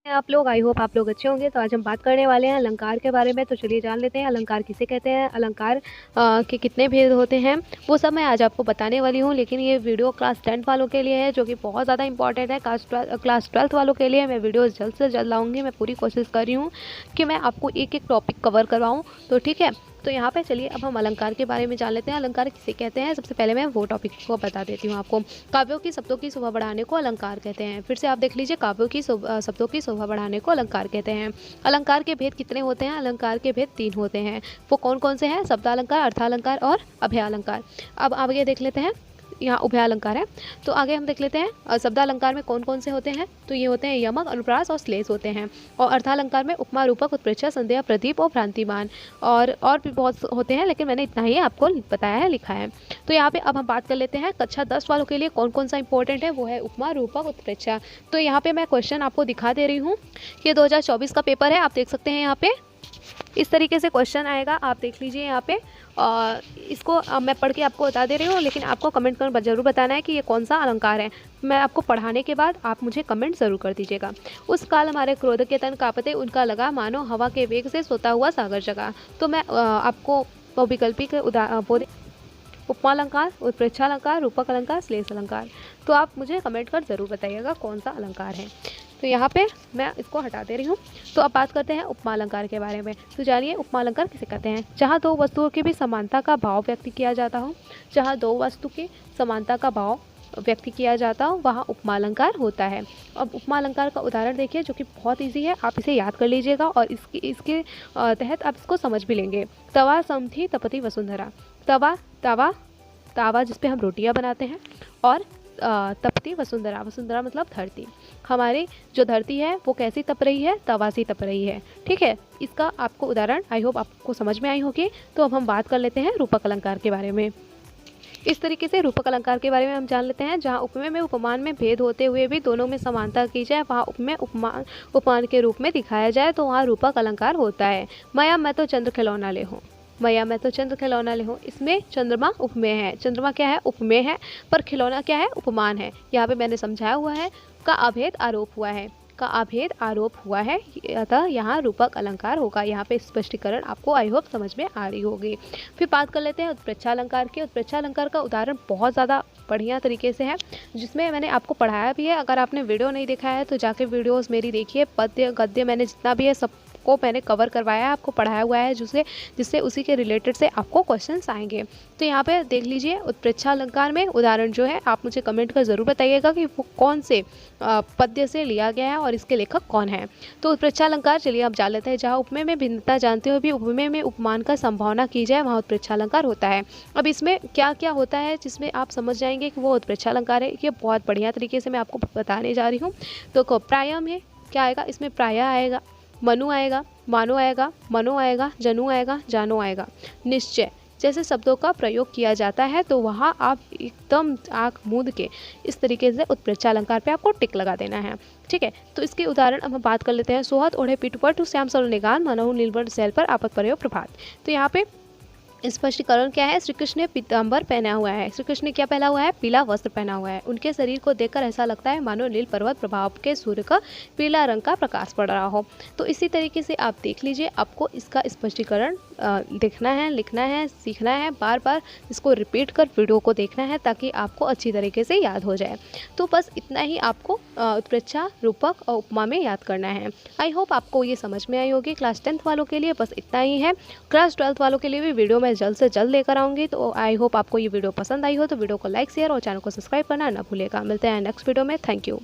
आप लोग I hope आप लोग अच्छे होंगे। तो आज हम बात करने वाले हैं अलंकार के बारे में। तो चलिए जान लेते हैं अलंकार किसे कहते हैं, अलंकार के कितने भेद होते हैं, वो सब मैं आज आपको बताने वाली हूँ। लेकिन ये वीडियो क्लास 10 वालों के लिए है, जो कि बहुत ज़्यादा इंपॉर्टेंट है। क्लास 12 वालों के लिए मैं वीडियो जल्द से जल्द लाऊंगी। मैं पूरी कोशिश कर रही हूँ कि मैं आपको एक एक टॉपिक कवर करवाऊँ। तो ठीक है, तो यहाँ पे चलिए अब हम अलंकार के बारे में जान लेते हैं। अलंकार किसे कहते हैं, सबसे पहले मैं वो टॉपिक को बता देती हूँ आपको। काव्यों की शब्दों की शोभा बढ़ाने को अलंकार कहते हैं। फिर से आप देख लीजिए, काव्यों की शब्दों की शोभा बढ़ाने को अलंकार कहते हैं। अलंकार के भेद कितने होते हैं? अलंकार के भेद 3 होते हैं। वो कौन कौन से हैं? शब्दालंकार, अर्थालंकार और अभयालंकार। अब आगे देख लेते हैं, यहाँ उभयालंकार है। तो आगे हम देख लेते हैं शब्दालंकार में कौन कौन से होते हैं। तो ये होते हैं यमक, अनुप्रास और श्लेष होते हैं। और अर्थालंकार में उपमा, रूपक, उत्प्रेक्षा, संदेह, प्रदीप और भ्रांतिमान और भी बहुत होते हैं, लेकिन मैंने इतना ही आपको बताया है, लिखा है। तो यहाँ पे अब हम बात कर लेते हैं कक्षा 10 वालों के लिए कौन कौन सा इंपॉर्टेंट है। वो है उपमा, रूपक, उत्प्रेक्षा। तो यहाँ पे मैं क्वेश्चन आपको दिखा दे रही हूँ। ये 2024 का पेपर है, आप देख सकते हैं। यहाँ पे इस तरीके से क्वेश्चन आएगा, आप देख लीजिए यहाँ पे। और इसको मैं पढ़ के आपको बता दे रही हूँ, लेकिन आपको कमेंट कर जरूर बताना है कि ये कौन सा अलंकार है। मैं आपको पढ़ाने के बाद आप मुझे कमेंट जरूर कर दीजिएगा। उस काल हमारे क्रोध के तन कांपते, उनका लगा मानो हवा के वेग से सोता हुआ सागर जगा। तो मैं आपको वैकल्पिक उपमा अलंकार, उत्प्रेक्षा अलंकार, रूपक अलंकार, श्लेष अलंकार। तो आप मुझे कमेंट कर जरूर बताइएगा कौन सा अलंकार है। तो यहाँ पे मैं इसको हटा दे रही हूँ। तो अब बात करते हैं उपमा अलंकार के बारे में। तो जानिए उपमा अलंकार किसे कहते हैं। जहाँ दो वस्तुओं की भी समानता का भाव व्यक्त किया जाता हो, जहाँ दो वस्तु की समानता का भाव व्यक्त किया जाता हो, वहाँ उपमा अलंकार होता है। अब उपमा अलंकार का उदाहरण देखिए, जो कि बहुत इजी है, आप इसे याद कर लीजिएगा और इसके तहत आप इसको समझ भी लेंगे। तवा समथी तपति वसुंधरा। तवा तवा तावा जिस पे हम रोटियां बनाते हैं, और तपती वसुंधरा। वसुंधरा मतलब धरती। हमारी जो धरती है वो कैसी तप रही है? तवा से तप रही है। ठीक है, इसका आपको उदाहरण आई होप आपको समझ में आई होगी। तो अब हम बात कर लेते हैं रूपक अलंकार के बारे में। इस तरीके से रूपक अलंकार के बारे में हम जान लेते हैं। जहाँ उपमेय में उपमान में भेद होते हुए भी दोनों में समानता की जाए, वहाँ उपमेय उपमान के रूप में दिखाया जाए, तो वहाँ रूपक अलंकार होता है। माया मैं तो चंद्र खिलौना ले हूँ। मैया मैं तो चंद्र खिलौना ले हूँ। इसमें चंद्रमा उपमेय है। चंद्रमा क्या है? उपमेय है। पर खिलौना क्या है? उपमान है। यहाँ पे मैंने समझाया हुआ है, का अभेद आरोप हुआ है, का अभेद आरोप हुआ है, अतः यहाँ रूपक अलंकार होगा। यहाँ पे स्पष्टीकरण आपको आई होप समझ में आ रही होगी। फिर बात कर लेते हैं उत्प्रेक्षा अलंकार की। उत्प्रेक्षा अलंकार का उदाहरण बहुत ज़्यादा बढ़िया तरीके से है, जिसमें मैंने आपको पढ़ाया भी है। अगर आपने वीडियो नहीं देखा है तो जाके वीडियोस मेरी देखिए। पद्य गद्य मैंने जितना भी है सब को मैंने कवर करवाया है, आपको पढ़ाया हुआ है, जिससे उसी के रिलेटेड से आपको क्वेश्चंस आएंगे। तो यहाँ पे देख लीजिए, उत्प्रेक्षा अलंकार में उदाहरण जो है, आप मुझे कमेंट कर जरूर बताइएगा कि वो कौन से पद्य से लिया गया है और इसके लेखक कौन है। तो उत्प्रेक्षा अलंकार चलिए अब जान लेते हैं। जहाँ उपमेय में भिन्नता जानते हुए भी उपमेय में उपमान का संभावना की जाए, वहाँ उत्प्रेक्षा अलंकार होता है। अब इसमें क्या क्या होता है जिसमें आप समझ जाएंगे कि वो उत्प्रेक्षा अलंकार है, ये बहुत बढ़िया तरीके से मैं आपको बताने जा रही हूँ। तो प्राय में क्या आएगा? इसमें प्राय आएगा, मनु आएगा, मानो आएगा, मनो आएगा, जनु आएगा, जानो आएगा। निश्चय जैसे शब्दों का प्रयोग किया जाता है, तो वहाँ आप एकदम आँख मूंद के इस तरीके से उत्प्रेक्षा अलंकार पे आपको टिक लगा देना है। ठीक है, तो इसके उदाहरण अब हम बात कर लेते हैं। सोहत ओढ़े पीठ पर टू श्याम सरल निगान, मनहु नीलवर्ण शैल पर आपत प्रयोग प्रभात। तो यहाँ पे स्पष्टीकरण क्या है? श्री कृष्ण ने पीताम्बर पहना हुआ है। श्री कृष्ण ने क्या पहना हुआ है? पीला वस्त्र पहना हुआ है। उनके शरीर को देखकर ऐसा लगता है मानो नील पर्वत प्रभाव के सूर्य का पीला रंग का प्रकाश पड़ रहा हो। तो इसी तरीके से आप देख लीजिए, आपको इसका स्पष्टीकरण देखना है, लिखना है, सीखना है, बार बार इसको रिपीट कर वीडियो को देखना है, ताकि आपको अच्छी तरीके से याद हो जाए। तो बस इतना ही आपको उत्प्रेक्षा, रूपक और उपमा में याद करना है। आई होप आपको ये समझ में आई होगी। क्लास 10th वालों के लिए बस इतना ही है। क्लास 12th वालों के लिए भी वीडियो मैं जल्द से जल्द लेकर आऊँगी। तो आई होप आपको ये वीडियो पसंद आई हो, तो वीडियो को लाइक, शेयर और चैनल को सब्सक्राइब करना ना भूलिएगा। मिलते हैं नेक्स्ट वीडियो में। Thank you.